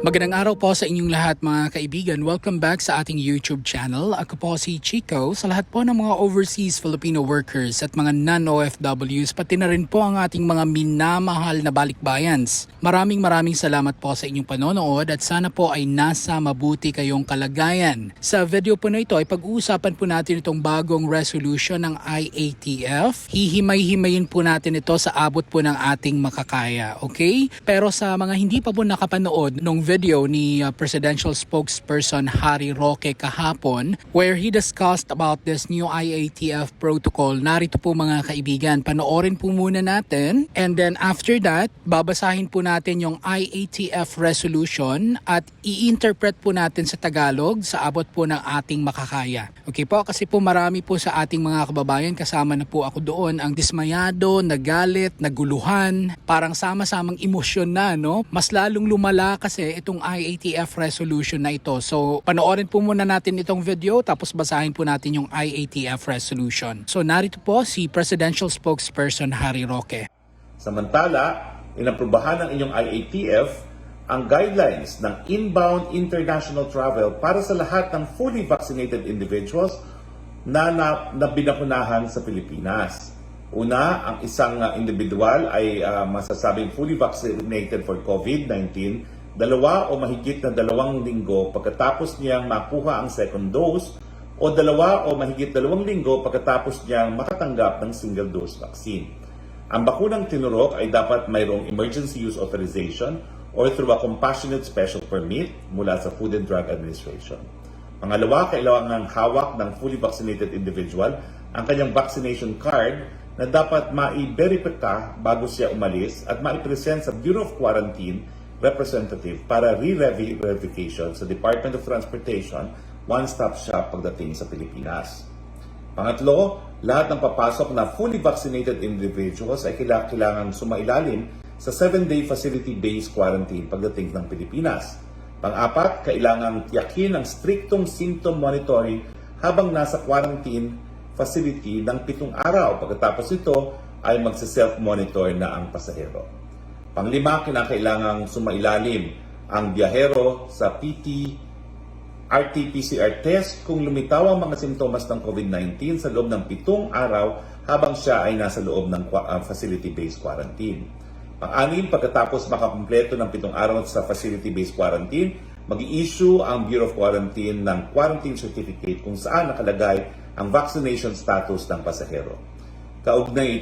Magandang araw po sa inyong lahat mga kaibigan. Welcome back sa ating YouTube channel. Ako po si Chico. Sa lahat po ng mga overseas Filipino workers at mga non-OFWs, pati na rin po ang ating mga minamahal na balikbayans. Maraming salamat po sa inyong panonood at sana po ay nasa mabuti kayong kalagayan. Sa video po na ito ay pag-uusapan po natin itong bagong resolution ng IATF. Hihimay-himayin po natin ito sa abot po ng ating makakaya. Okay? Pero sa mga hindi pa po nakapanood nung video ni Presidential Spokesperson Harry Roque kahapon where he discussed about this new IATF protocol. Narito po mga kaibigan, panoorin po muna natin and then after that, babasahin po natin yung IATF resolution at i-interpret po natin sa Tagalog sa abot po ng ating makakaya. Okay po, kasi po marami po sa ating mga kababayan, kasama na po ako doon, ang dismayado, nagalit, naguluhan, parang sama-samang emosyon na, no? Mas lalong lumala kasi itong IATF resolution na ito. So, panoorin po muna natin itong video tapos basahin po natin yung IATF resolution. So, narito po si Presidential Spokesperson Harry Roque. Samantala, inaprubahan ng inyong IATF ang guidelines ng inbound international travel para sa lahat ng fully vaccinated individuals na binakunahan sa Pilipinas. Una, ang isang individual ay masasabing fully vaccinated for COVID-19 2 o mahigit na 2 linggo pagkatapos niyang makuha ang second dose o 2 o mahigit 2 linggo pagkatapos niyang makatanggap ng single dose vaccine. Ang bakunang tinurok ay dapat mayroong emergency use authorization or through a compassionate special permit mula sa Food and Drug Administration. Pangalawa, kailangan hawak ng fully vaccinated individual ang kanyang vaccination card na dapat ma-verify bago siya umalis at ma-present sa Bureau of Quarantine representative para re-verification sa Department of Transportation, one-stop shop pagdating sa Pilipinas. Pangatlo, lahat ng papasok na fully vaccinated individuals ay kailangan sumailalim sa 7-day facility-based quarantine pagdating ng Pilipinas. Pang-apat, kailangan tiyakin ang striktong symptom monitoring habang nasa quarantine facility ng 7 araw. Pagkatapos ito ay magse-self-monitor na ang pasahero. Panglima, kinakailangang sumailalim ang biyahero sa RT-PCR test kung lumitaw ang mga simptomas ng COVID-19 sa loob ng 7 araw habang siya ay nasa loob ng facility-based quarantine. Pang-anim, pagkatapos makakumpleto ng 7 araw sa facility-based quarantine, mag-i-issue ang Bureau of Quarantine ng quarantine certificate kung saan nakalagay ang vaccination status ng pasahero. Kaugnay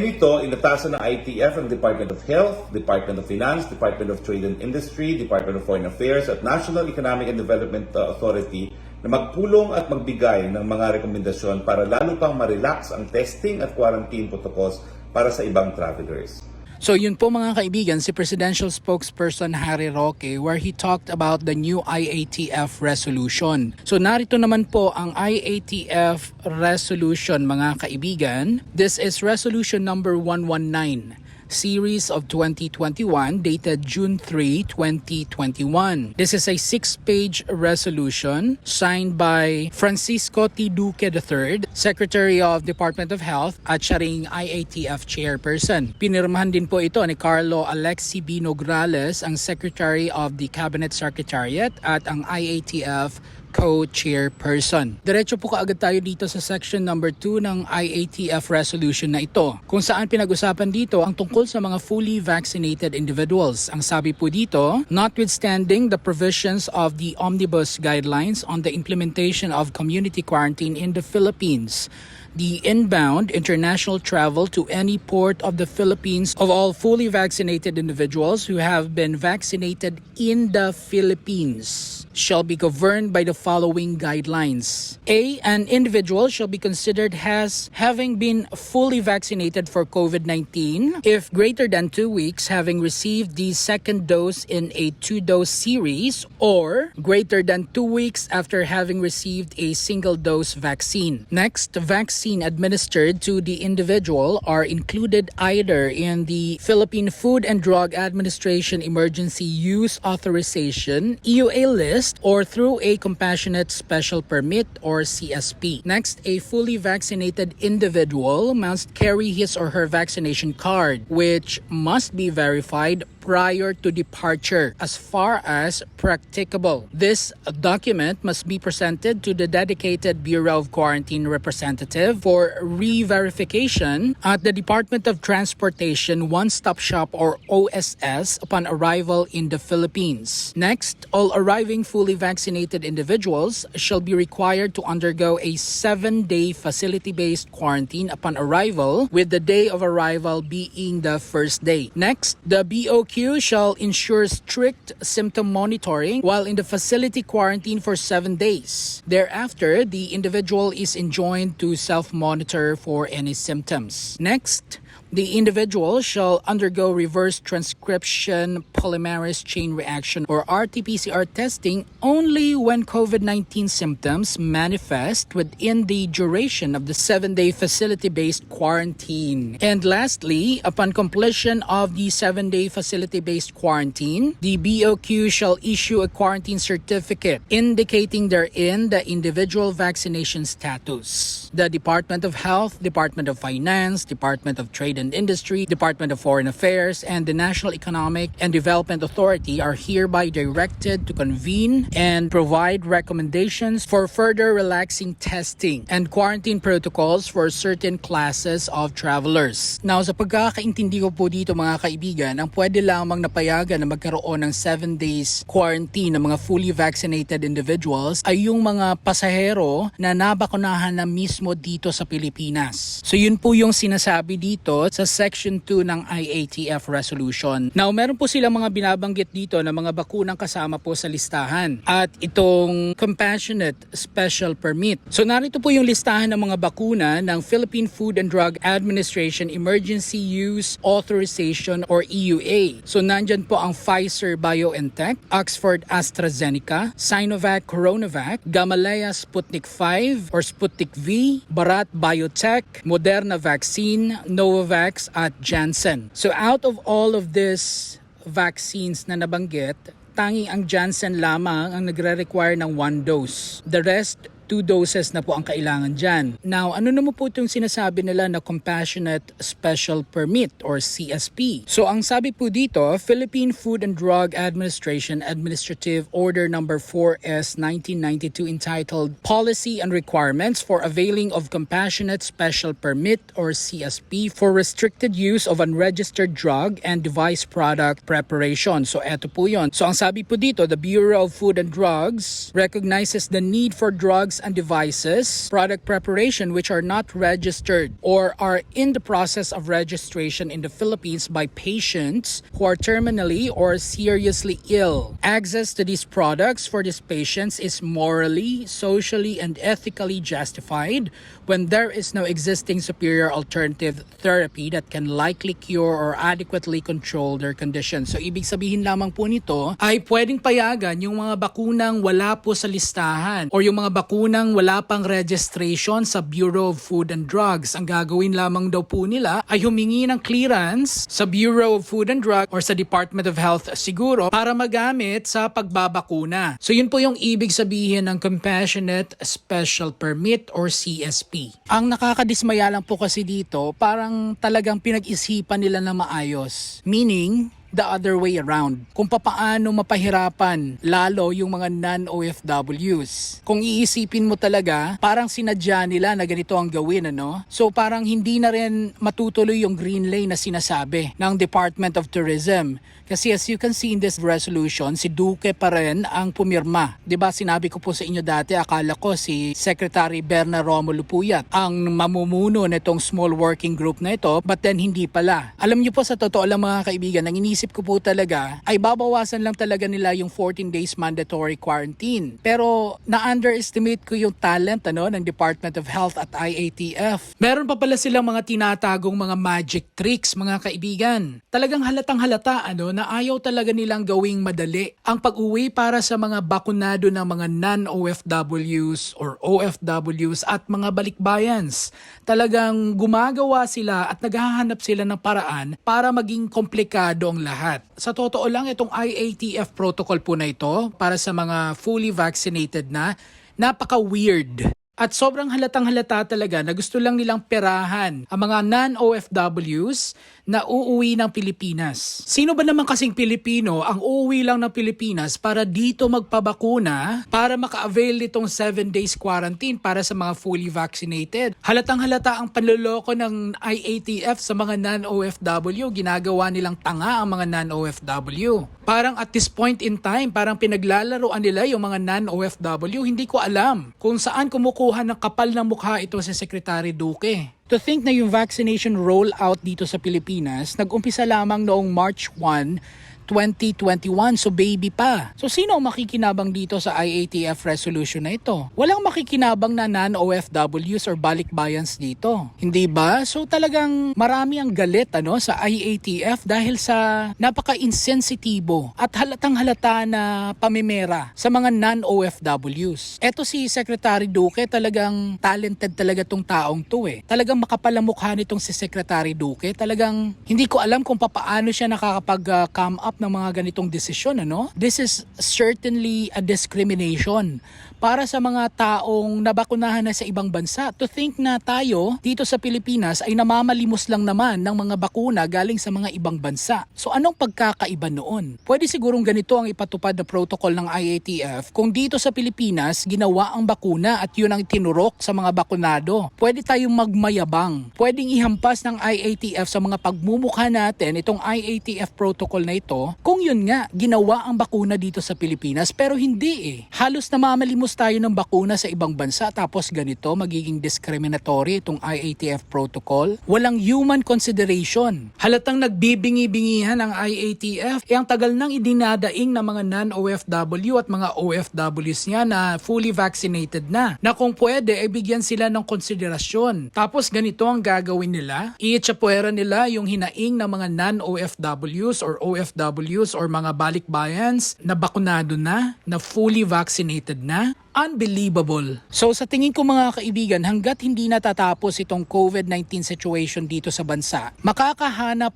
nito, inatasan ng IATF ang Department of Health, Department of Finance, Department of Trade and Industry, Department of Foreign Affairs at National Economic and Development Authority na magpulong at magbigay ng mga rekomendasyon para lalo pang ma-relax ang testing at quarantine protocols para sa ibang travelers. So yun po mga kaibigan, si Presidential Spokesperson Harry Roque where he talked about the new IATF resolution. So narito naman po ang IATF resolution mga kaibigan. This is resolution number 119. Series of 2021 dated June 3, 2021. This is a 6-page resolution signed by Francisco T. Duque III, Secretary of Department of Health at siya ring IATF Chairperson. Pinirmahan din po ito ni Carlo Alexi B. Nograles, ang Secretary of the Cabinet Secretariat at ang IATF co-chairperson. Diretso po kaagad tayo dito sa section number 2 ng IATF resolution na ito, kung saan pinag-usapan dito ang tungkol sa mga fully vaccinated individuals. Ang sabi po dito, notwithstanding the provisions of the Omnibus Guidelines on the implementation of community quarantine in the Philippines, the inbound international travel to any port of the Philippines of all fully vaccinated individuals who have been vaccinated in the Philippines shall be governed by the following guidelines. A. An individual shall be considered as having been fully vaccinated for COVID-19 if greater than 2 weeks having received the second dose in a 2-dose series or greater than 2 weeks after having received a single-dose vaccine. Next, vaccine administered to the individual are included either in the Philippine Food and Drug Administration Emergency Use Authorization EUA list or through a Compassionate Special Permit or CSP. Next, a fully vaccinated individual must carry his or her vaccination card, which must be verified prior to departure as far as practicable. This document must be presented to the dedicated Bureau of Quarantine representative for re-verification at the Department of Transportation One-Stop Shop or OSS upon arrival in the Philippines. Next, all arriving fully vaccinated individuals shall be required to undergo a 7-day facility-based quarantine upon arrival, with the day of arrival being the first day. Next, the BOQ shall ensure strict symptom monitoring while in the facility quarantine for 7 days. Thereafter, the individual is enjoined to self-monitor for any symptoms. Next, the individual shall undergo reverse transcription polymerase chain reaction or RT-PCR testing only when COVID-19 symptoms manifest within the duration of the 7-day facility-based quarantine. And lastly, upon completion of the 7-day facility-based quarantine, the BOQ shall issue a quarantine certificate indicating therein the individual vaccination status. The Department of Health, Department of Finance, Department of Trade and Industry, Department of Foreign Affairs, and the National Economic and Development Authority are hereby directed to convene and provide recommendations for further relaxing testing and quarantine protocols for certain classes of travelers. Now, sa pagkakaintindi ko po dito mga kaibigan, ang pwede lamang napayagan na magkaroon ng 7 days quarantine ng mga fully vaccinated individuals ay yung mga pasahero na nabakunahan na mismo dito sa Pilipinas. So yun po yung sinasabi dito sa Section 2 ng IATF resolution. Now, meron po silang mga binabanggit dito na mga bakunang kasama po sa listahan at itong compassionate special permit. So narito po yung listahan ng mga bakuna ng Philippine Food and Drug Administration Emergency Use Authorization or EUA. So nandyan po ang Pfizer-BioNTech, Oxford AstraZeneca, Sinovac Coronavac, Gamaleya Sputnik 5 or Sputnik V, Bharat Biotech, Moderna Vaccine, Novavax at Janssen. So out of all of these vaccines na nabanggit, tanging ang Janssen lamang ang nagre-require ng 1 dose. The rest, 2 doses na po ang kailangan dyan. Now, ano naman po itong sinasabi nila na Compassionate Special Permit or CSP? So, ang sabi po dito, Philippine Food and Drug Administration Administrative Order No. 4S 1992 entitled Policy and Requirements for Availing of Compassionate Special Permit or CSP for Restricted Use of Unregistered Drug and Device Product Preparation. So, eto po yun. So, ang sabi po dito, the Bureau of Food and Drugs recognizes the need for drugs and devices, product preparation which are not registered or are in the process of registration in the Philippines by patients who are terminally or seriously ill. Access to these products for these patients is morally, socially, and ethically justified when there is no existing superior alternative therapy that can likely cure or adequately control their condition. So, ibig sabihin lamang po nito ay pwedeng payagan yung mga bakunang wala po sa listahan or yung mga bakunang wala pang registration sa Bureau of Food and Drugs. Ang gagawin lamang daw po nila ay humingi ng clearance sa Bureau of Food and Drugs or sa Department of Health siguro para magamit sa pagbabakuna. So yun po yung ibig sabihin ng Compassionate Special Permit or CSP. Ang nakakadismaya lang po kasi dito, parang talagang pinag-isipan nila na maayos. Meaning, the other way around. Kung papaano mapahirapan lalo yung mga non-OFWs. Kung iisipin mo talaga, parang sinadya nila na ganito ang gawin, ano? So parang hindi na rin matutuloy yung green lane na sinasabi ng Department of Tourism. Kasi as you can see in this resolution, si Duque pa rin ang pumirma. 'Di ba sinabi ko po sa inyo dati, akala ko si Secretary Berna Romulo Puyat ang mamumuno nitong small working group na ito, but then hindi pala. Alam niyo po sa totoo lang mga kaibigan, ang inisip ko po talaga ay babawasan lang talaga nila yung 14 days mandatory quarantine. Pero na-underestimate ko yung talent ng Department of Health at IATF. Meron pa pala silang mga tinatagong mga magic tricks mga kaibigan. Talagang halatang halata na ayaw talaga nilang gawing madali ang pag-uwi para sa mga bakunado ng mga non-OFWs or OFWs at mga balikbayans. Talagang gumagawa sila at naghahanap sila ng paraan para maging komplikado ang lahat. Sa totoo lang, itong IATF protocol po na ito para sa mga fully vaccinated na, napaka-weird. At sobrang halatang halata talaga na gusto lang nilang perahan ang mga non-OFWs na uuwi ng Pilipinas. Sino ba naman kasing Pilipino ang uuwi lang ng Pilipinas para dito magpabakuna para maka-avail nitong 7 days quarantine para sa mga fully vaccinated? Halatang halata ang panloloko ng IATF sa mga non-OFW. Ginagawa nilang tanga ang mga non-OFW. Parang at this point in time, parang pinaglalaroan nila yung mga non-OFW. Hindi ko alam kung saan kumukuha ng kapal ng mukha ito si Secretary Duque. To think na yung vaccination rollout dito sa Pilipinas, nag-umpisa lamang noong March 1, 2021, so baby pa. So sino ang makikinabang dito sa IATF resolution na ito? Walang makikinabang na non-OFWs or balikbayans dito. Hindi ba? So talagang marami ang galit sa IATF dahil sa napaka-insensitibo at halatang halata na pamimera sa mga non-OFWs. Eto si Secretary Duque, talagang talented talaga tong taong to Talagang makapal ang mukha nitong si Secretary Duque. Talagang hindi ko alam kung paano siya nakakapag-come up ng mga ganitong desisyon, This is certainly a discrimination para sa mga taong nabakunahan na sa ibang bansa. To think na tayo dito sa Pilipinas ay namamalimos lang naman ng mga bakuna galing sa mga ibang bansa. So anong pagkakaiba noon? Pwede sigurong ganito ang ipatupad na protocol ng IATF kung dito sa Pilipinas ginawa ang bakuna at yun ang tinurok sa mga bakunado. Pwede tayong magmayabang. Pwedeng ihampas ng IATF sa mga pagmumukha natin itong IATF protocol na ito kung yun nga ginawa ang bakuna dito sa Pilipinas, pero hindi Halos namamalimos tayo ng bakuna sa ibang bansa tapos ganito magiging discriminatory itong IATF protocol. Walang human consideration. Halatang nagbibingi-bingihan ang IATF. Ang tagal nang idinadaing ng mga non-OFW at mga OFWs niya na fully vaccinated na kung pwede ay bigyan sila ng konsiderasyon. Tapos ganito ang gagawin nila. Iitsapuera nila yung hinaing ng mga non-OFWs or OFWs or mga balikbayans na bakunado na fully vaccinated na. Unbelievable. So sa tingin ko mga kaibigan, hanggat hindi natatapos itong COVID-19 situation dito sa bansa, makakahanap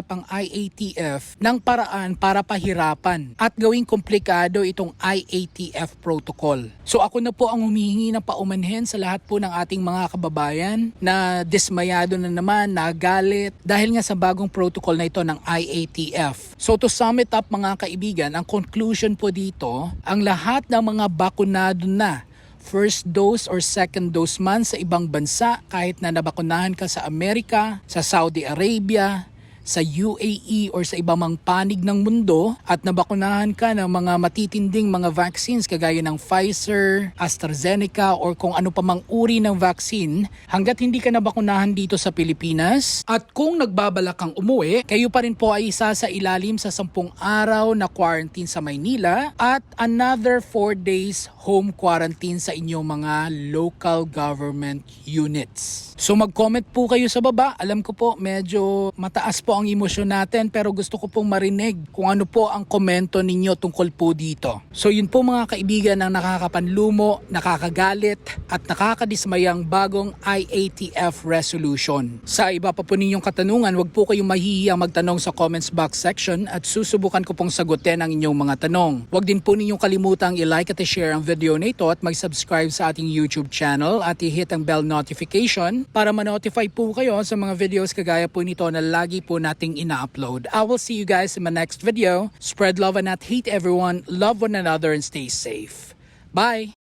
ang IATF ng paraan para pahirapan at gawing komplikado itong IATF protocol. So ako na po ang humihingi ng paumanhin sa lahat po ng ating mga kababayan na dismayado na naman, nagalit dahil nga sa bagong protocol na ito ng IATF. So to sum it up mga kaibigan, ang conclusion po dito, ang lahat ng mga bakunado na first dose or second dose man sa ibang bansa, kahit na nabakunahan ka sa Amerika, sa Saudi Arabia, sa UAE or sa ibang mang panig ng mundo at nabakunahan ka ng mga matitinding mga vaccines kagaya ng Pfizer, AstraZeneca or kung ano pa mang uri ng vaccine, hanggat hindi ka nabakunahan dito sa Pilipinas at kung nagbabalak kang umuwi, kayo pa rin po ay isa sa ilalim sa 10 araw na quarantine sa Maynila at another 4 days home quarantine sa inyong mga local government units. So mag-comment po kayo sa baba. Alam ko po medyo mataas po ang emosyon natin pero gusto ko pong marinig kung ano po ang komento ninyo tungkol po dito. So yun po mga kaibigan ang nakakapanlumo, nakakagalit at nakakadismayang bagong IATF resolution. Sa iba pa po ninyong katanungan, wag po kayong mahihiyang magtanong sa comments box section at susubukan ko pong sagutin ang inyong mga tanong. Wag din po ninyong kalimutang i-like at i-share ang video na ito at mag-subscribe sa ating YouTube channel at i-hit ang bell notification para ma-notify po kayo sa mga videos kagaya po nito na lagi po nating ina-upload. I will see you guys in my next video. Spread love and not hate everyone. Love one another and stay safe. Bye!